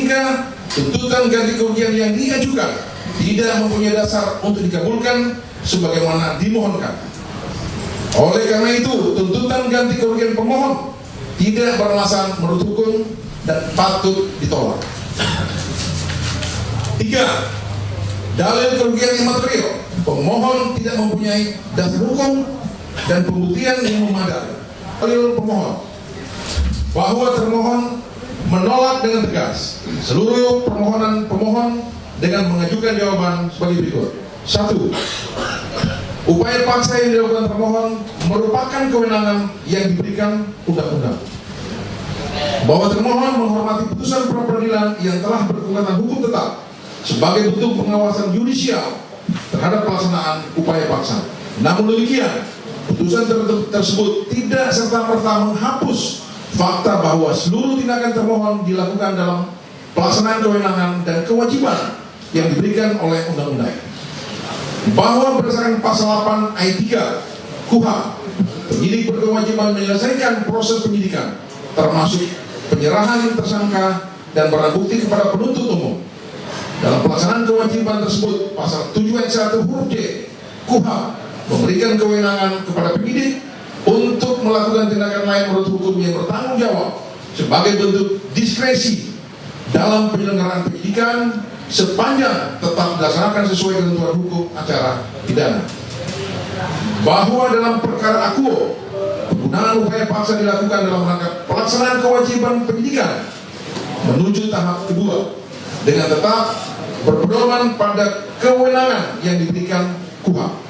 sehingga tuntutan ganti kerugian yang diajukan tidak mempunyai dasar untuk dikabulkan sebagaimana dimohonkan. Oleh karena itu, tuntutan ganti kerugian pemohon tidak beralasan menurut hukum dan patut ditolak. 3. Dalil kerugian imaterial. Pemohon tidak mempunyai dasar hukum dan pembuktian yang memadai. Dalil pemohon bahwa termohon menolak dengan tegas seluruh permohonan pemohon dengan mengajukan jawaban sebagai berikut. 1. Upaya paksa yang dilakukan termohon merupakan kewenangan yang diberikan undang-undang. Bahwa termohon menghormati putusan pra-peradilan yang telah berkekuatan hukum tetap sebagai bentuk pengawasan yudisial terhadap pelaksanaan upaya paksa. Namun demikian, putusan tersebut tidak serta-merta menghapus fakta bahwa seluruh tindakan termohon dilakukan dalam pelaksanaan kewenangan dan kewajiban yang diberikan oleh undang-undang. Bahwa berdasarkan pasal 8 ayat 3 KUHP, penyidik berkewajiban menyelesaikan proses penyidikan termasuk penyerahan tersangka dan barang bukti kepada penuntut umum. Dalam pelaksanaan kewajiban tersebut, pasal 7 ayat 1 huruf D KUHP memberikan kewenangan kepada penyidik untuk melakukan tindakan lain menurut hukum yang bertanggung jawab sebagai bentuk diskresi dalam penyelenggaraan penyidikan sepanjang tetap dilaksanakan sesuai ketentuan hukum acara pidana. Bahwa dalam perkara akuo, penggunaan upaya paksa dilakukan dalam rangka pelaksanaan kewajiban penyidikan menuju tahap kedua dengan tetap berpedoman pada kewenangan yang diberikan KUHP.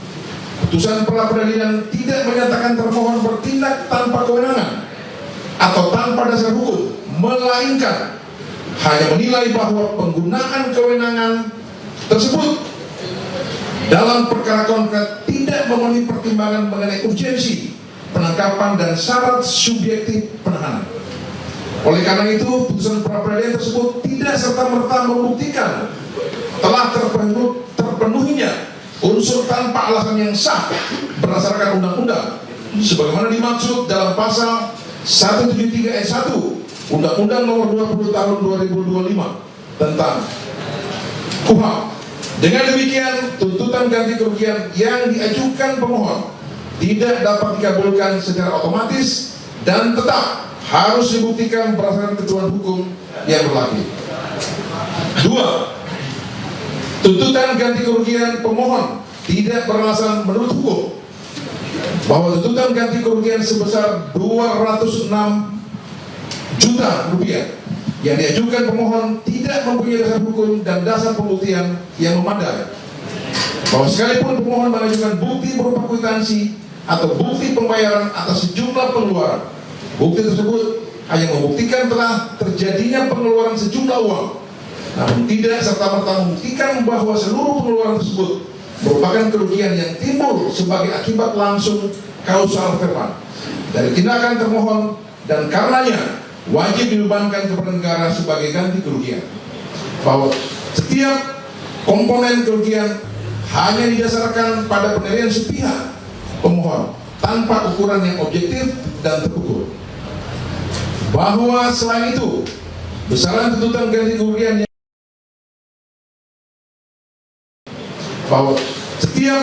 Putusan pra-peradilan tidak menyatakan termohon bertindak tanpa kewenangan atau tanpa dasar hukum, melainkan hanya menilai bahwa penggunaan kewenangan tersebut dalam perkara konkret tidak memenuhi pertimbangan mengenai urgensi penangkapan dan syarat subjektif penahanan. Oleh karena itu, putusan pra-peradilan tersebut tidak serta-merta membuktikan telah terpenuhinya unsur tanpa alasan yang sah berdasarkan undang-undang sebagaimana dimaksud dalam pasal 173 ayat 1 Undang-Undang Nomor 20 Tahun 2025 tentang KUHP. Dengan demikian, tuntutan ganti kerugian yang diajukan pemohon tidak dapat dikabulkan secara otomatis dan tetap harus dibuktikan berdasarkan ketentuan hukum yang berlaku. 2. Tuntutan ganti kerugian pemohon tidak beralasan menurut hukum bahwa tuntutan ganti kerugian sebesar 206 juta rupiah yang diajukan pemohon tidak mempunyai dasar hukum dan dasar pembuktian yang memadai. Bahwa sekalipun pemohon mengajukan bukti berupa kwitansi atau bukti pembayaran atas sejumlah pengeluaran, bukti tersebut hanya membuktikan telah terjadinya pengeluaran sejumlah uang, namun tidak serta-merta membuktikan bahwa seluruh pengeluaran tersebut merupakan kerugian yang timbul sebagai akibat langsung kausal verbal dari tindakan termohon dan karenanya wajib dibebankan kepada negara sebagai ganti kerugian. Bahwa setiap komponen kerugian hanya didasarkan pada penilaian sepihak pemohon tanpa ukuran yang objektif dan terukur. Bahwa selain itu, besaran tuntutan ganti kerugian bahwa setiap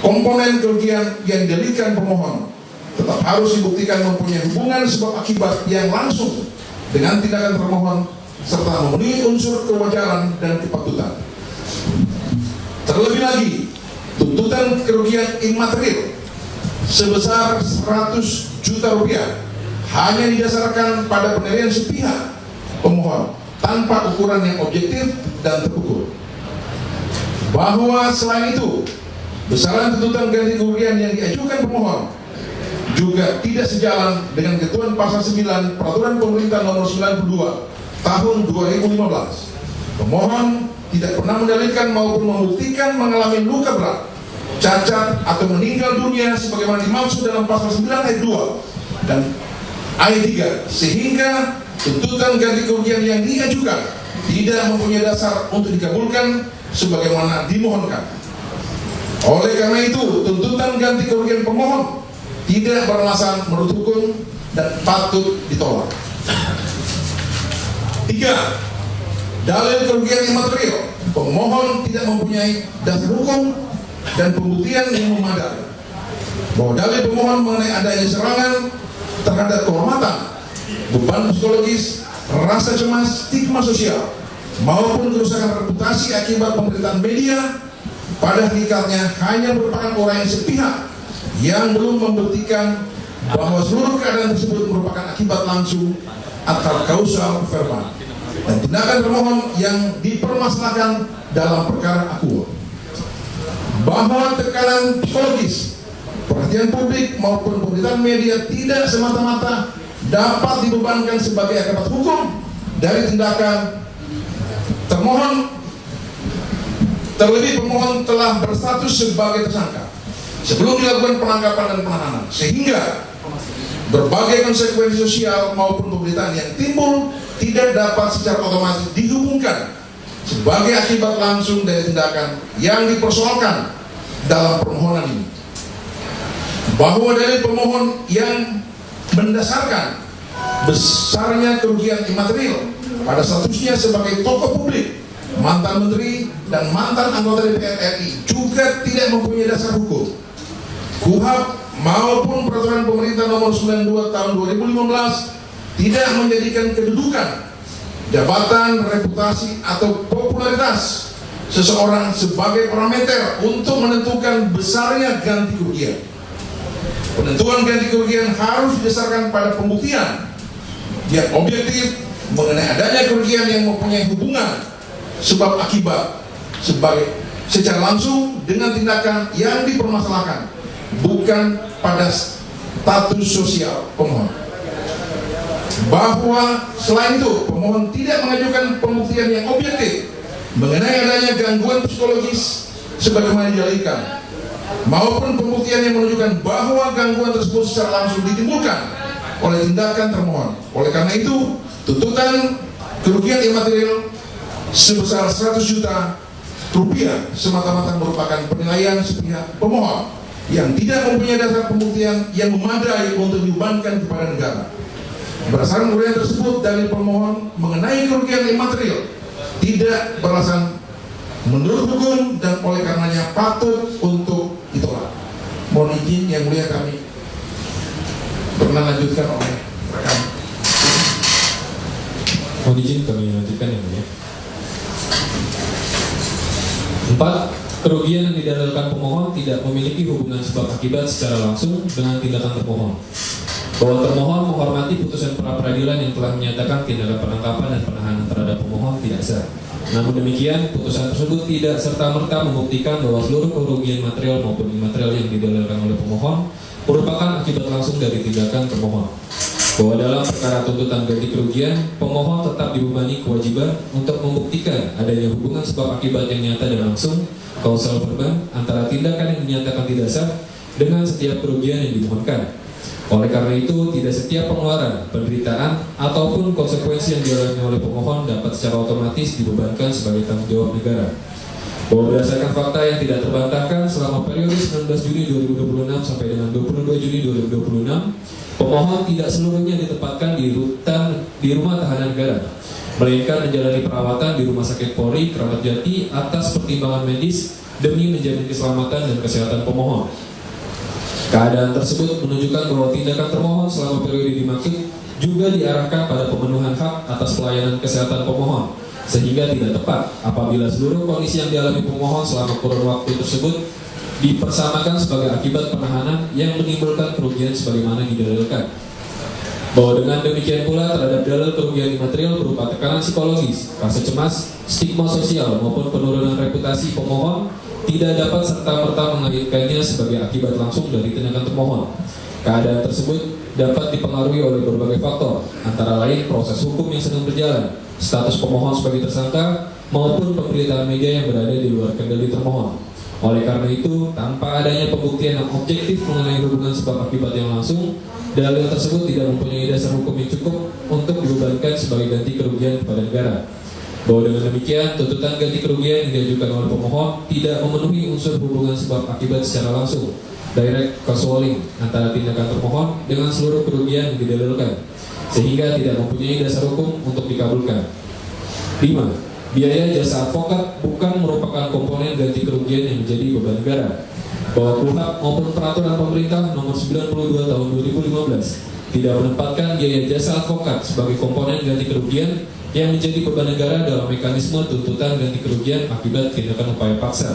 komponen kerugian yang didalilkan pemohon tetap harus dibuktikan mempunyai hubungan sebab akibat yang langsung dengan tindakan termohon serta memenuhi unsur kewajaran dan kepatutan. Terlebih lagi, tuntutan kerugian imaterial sebesar 100 juta rupiah hanya didasarkan pada penilaian sepihak pemohon tanpa ukuran yang objektif dan terukur. Bahwa selain itu, besaran tuntutan ganti kerugian yang diajukan pemohon juga tidak sejalan dengan ketentuan pasal 9 Peraturan Pemerintah Nomor 92 Tahun 2015. Pemohon tidak pernah mendalilkan maupun membuktikan mengalami luka berat, cacat atau meninggal dunia sebagaimana dimaksud dalam pasal 9 ayat 2 dan ayat 3, sehingga tuntutan ganti kerugian yang diajukan tidak mempunyai dasar untuk dikabulkan sebagaimana dimohonkan. Oleh karena itu, tuntutan ganti kerugian pemohon tidak beralasan menurut hukum dan patut ditolak. 3. dalil kerugian imaterial, pemohon tidak mempunyai dasar hukum dan pembuktian yang memadai bahwa dalil pemohon mengenai adanya serangan terhadap kehormatan, beban psikologis, rasa cemas, stigma sosial, maupun kerusakan reputasi akibat pemberitaan media pada hakikatnya hanya merupakan orang yang sepihak yang belum membuktikan bahwa seluruh keadaan tersebut merupakan akibat langsung atau kausal verbal dan tindakan termohon yang dipermasalahkan dalam perkara akuo, bahwa tekanan psikologis, perhatian publik maupun pemberitaan media tidak semata-mata dapat dibebankan sebagai akibat hukum dari tindakan termohon. Terlebih pemohon telah berstatus sebagai tersangka sebelum dilakukan penangkapan dan penahanan, sehingga berbagai konsekuensi sosial maupun pemberitaan yang timbul tidak dapat secara otomatis dihubungkan sebagai akibat langsung dari tindakan yang dipersoalkan dalam permohonan ini. Bahwa dari pemohon yang mendasarkan besarnya kerugian imaterial pada statusnya sebagai tokoh publik, mantan menteri dan mantan anggota DPR RI juga tidak mempunyai dasar hukum, KUHP maupun peraturan pemerintah nomor 92 tahun 2015 tidak menjadikan kedudukan, jabatan, reputasi atau popularitas seseorang sebagai parameter untuk menentukan besarnya ganti kerugian. Penentuan ganti kerugian harus didasarkan pada pembuktian yang objektif mengenai adanya kerugian yang mempunyai hubungan sebab akibat secara langsung dengan tindakan yang dipermasalahkan, bukan pada status sosial pemohon. Bahwa selain itu pemohon tidak mengajukan pembuktian yang objektif mengenai adanya gangguan psikologis sebagaimana didalilkan, maupun pembuktian yang menunjukkan bahwa gangguan tersebut secara langsung ditimbulkan oleh tindakan termohon. Oleh karena itu, tuntutan kerugian imaterial sebesar 100 juta rupiah semata-mata merupakan penilaian sepihak pemohon yang tidak mempunyai dasar pembuktian yang memadai untuk dibebankan kepada negara. Berdasarkan uraian tersebut, dalil pemohon mengenai kerugian imaterial tidak beralasan menurut hukum dan oleh karenanya patut untuk ditolak. Mohon izin yang mulia kami pernah lanjutkan oleh rekan. Mohon izin kami lanjutkan yang mulia. 4. Kerugian yang didalilkan pemohon tidak memiliki hubungan sebab akibat secara langsung dengan tindakan termohon. Bahwa termohon menghormati putusan pra peradilan yang telah menyatakan tindakan penangkapan dan penahanan terhadap pemohon tidak sah. Namun demikian, putusan tersebut tidak serta-merta membuktikan bahwa seluruh kerugian material maupun imaterial yang didalilkan oleh pemohon merupakan akibat langsung dari tindakan termohon. Bahwa dalam perkara tuntutan ganti kerugian, pemohon tetap dibebani kewajiban untuk membuktikan adanya hubungan sebab akibat yang nyata dan langsung kausal verbal antara tindakan yang dinyatakan tidak sah dengan setiap kerugian yang dimohonkan. Oleh karena itu, tidak setiap pengeluaran, penderitaan, ataupun konsekuensi yang dialami oleh pemohon dapat secara otomatis dibebankan sebagai tanggung jawab negara. Bahwa berdasarkan fakta yang tidak terbantahkan selama periode 19 Juni 2026 sampai dengan 22 Juni 2026, pemohon tidak seluruhnya ditempatkan di rumah tahanan negara, melainkan menjalani perawatan di Rumah Sakit Polri Kramat Jati atas pertimbangan medis demi menjamin keselamatan dan kesehatan pemohon. Keadaan tersebut menunjukkan bahwa tindakan termohon selama periode dimaksud juga diarahkan pada pemenuhan hak atas pelayanan kesehatan pemohon, sehingga tidak tepat apabila seluruh kondisi yang dialami pemohon selama kurun waktu tersebut dipersamakan sebagai akibat penahanan yang menimbulkan kerugian sebagaimana didalilkan. Bahwa dengan demikian pula terhadap dalil kerugian imaterial berupa tekanan psikologis, rasa cemas, stigma sosial maupun penurunan reputasi pemohon tidak dapat serta-merta mengaitkannya sebagai akibat langsung dari tindakan termohon. Keadaan tersebut dapat dipengaruhi oleh berbagai faktor, antara lain proses hukum yang sedang berjalan, status pemohon sebagai tersangka, maupun pemberitaan media yang berada di luar kendali termohon. Oleh karena itu, tanpa adanya pembuktian yang objektif mengenai hubungan sebab akibat yang langsung, dalil tersebut tidak mempunyai dasar hukum yang cukup untuk dibebankan sebagai ganti kerugian kepada negara. Bahwa dengan demikian, tuntutan ganti kerugian yang diajukan oleh pemohon tidak memenuhi unsur hubungan sebab akibat secara langsung, direct causal link antara tindakan termohon dengan seluruh kerugian yang didalilkan, sehingga tidak mempunyai dasar hukum untuk dikabulkan. 5. biaya jasa advokat bukan merupakan komponen ganti kerugian yang menjadi beban negara, bahwa KUHP maupun peraturan pemerintah nomor 92 tahun 2015 tidak menempatkan biaya jasa advokat sebagai komponen ganti kerugian yang menjadi beban negara dalam mekanisme tuntutan ganti kerugian akibat tindakan upaya paksa.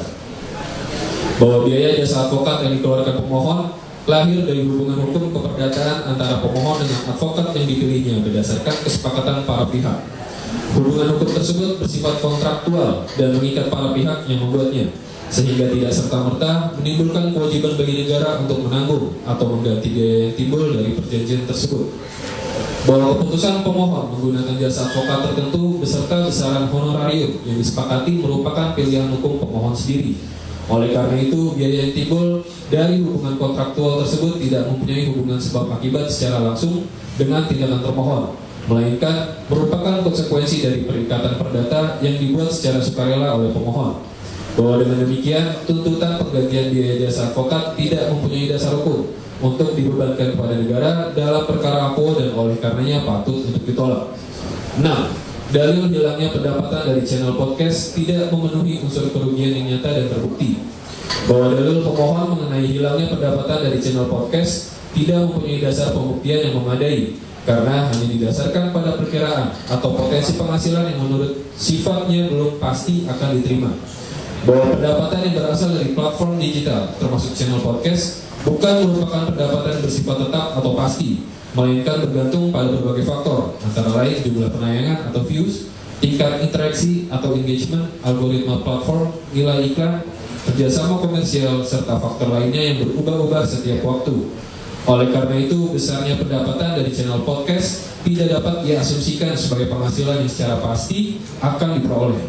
Bahwa biaya jasa advokat yang dikeluarkan pemohon lahir dari hubungan hukum keperdataan antara pemohon dengan advokat yang dipilihnya berdasarkan kesepakatan para pihak. Hubungan hukum tersebut bersifat kontraktual dan mengikat para pihak yang membuatnya, sehingga tidak serta-merta menimbulkan kewajiban bagi negara untuk menanggung atau mengganti biaya yang timbul dari perjanjian tersebut. Bahwa keputusan pemohon menggunakan jasa advokat tertentu beserta besaran honorarium yang disepakati merupakan pilihan hukum pemohon sendiri. Oleh karena itu, biaya yang timbul dari hubungan kontraktual tersebut tidak mempunyai hubungan sebab akibat secara langsung dengan tindakan termohon, melainkan merupakan konsekuensi dari perikatan perdata yang dibuat secara sukarela oleh pemohon. Bahwa dengan demikian, tuntutan penggantian biaya jasa advokat tidak mempunyai dasar hukum untuk dibebankan kepada negara dalam perkara akuo dan oleh karenanya patut untuk ditolak. 6. Dalil hilangnya pendapatan dari channel podcast tidak memenuhi unsur kerugian yang nyata dan terbukti. Bahwa dalil pemohon mengenai hilangnya pendapatan dari channel podcast tidak mempunyai dasar pembuktian yang memadai, karena hanya didasarkan pada perkiraan atau potensi penghasilan yang menurut sifatnya belum pasti akan diterima. Bahwa pendapatan yang berasal dari platform digital termasuk channel podcast bukan merupakan pendapatan bersifat tetap atau pasti, melainkan bergantung pada berbagai faktor, antara lain jumlah penayangan atau views, tingkat interaksi atau engagement, algoritma platform, nilai iklan, kerjasama komersial, serta faktor lainnya yang berubah-ubah setiap waktu. Oleh karena itu, besarnya pendapatan dari channel podcast tidak dapat diasumsikan sebagai penghasilan yang secara pasti akan diperoleh.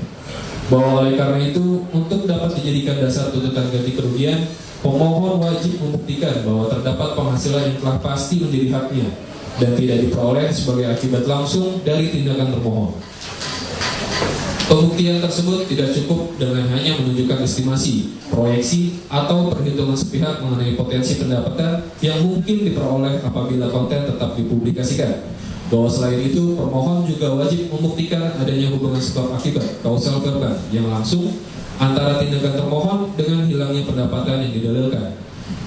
Bahwa oleh karena itu, untuk dapat dijadikan dasar tuntutan ganti kerugian, pemohon wajib membuktikan bahwa terdapat penghasilan yang telah pasti menjadi haknya dan tidak diperoleh sebagai akibat langsung dari tindakan termohon. Pembuktian tersebut tidak cukup dengan hanya menunjukkan estimasi, proyeksi, atau perhitungan sepihak mengenai potensi pendapatan yang mungkin diperoleh apabila konten tetap dipublikasikan. Bahwa selain itu, pemohon juga wajib membuktikan adanya hubungan sebab akibat kausal verbal yang langsung antara tindakan termohon dengan hilangnya pendapatan yang didalilkan.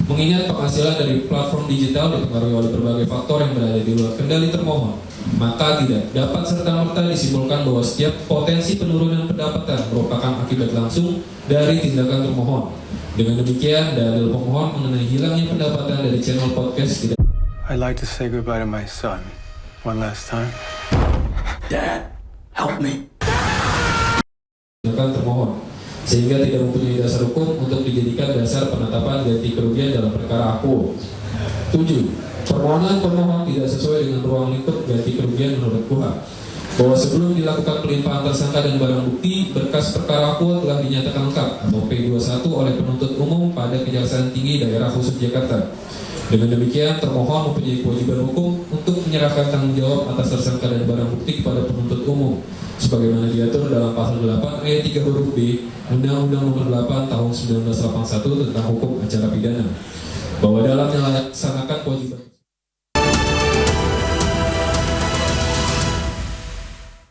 Mengingat penghasilan dari platform digital dipengaruhi oleh berbagai faktor yang berada di luar kendali termohon, maka tidak dapat serta-merta disimpulkan bahwa setiap potensi penurunan pendapatan merupakan akibat langsung dari tindakan termohon. Dengan demikian, dalil pemohon mengenai hilangnya pendapatan dari channel podcast tidak. I'd like to say goodbye to my son one last time. Dad, help me. Tindakan termohon, sehingga tidak mempunyai dasar hukum untuk dijadikan dasar penetapan ganti kerugian dalam perkara akuo. 7. Permohonan pemohon tidak sesuai dengan ruang lingkup ganti kerugian menurut KUHP. Bahwa sebelum dilakukan pelimpahan tersangka dan barang bukti, berkas perkara akuo telah dinyatakan lengkap atau P21 oleh penuntut umum pada Kejaksaan Tinggi Daerah Khusus Jakarta. Dengan demikian, termohon mempunyai kewajiban hukum untuk menyerahkan tanggung jawab atas tersangka dan barang bukti kepada penuntut umum, sebagaimana diatur dalam pasal 8 ayat 3 huruf B Undang-Undang Nomor 8 Tahun 1981 tentang Hukum Acara Pidana. Bahwa dalam melaksanakan kewajiban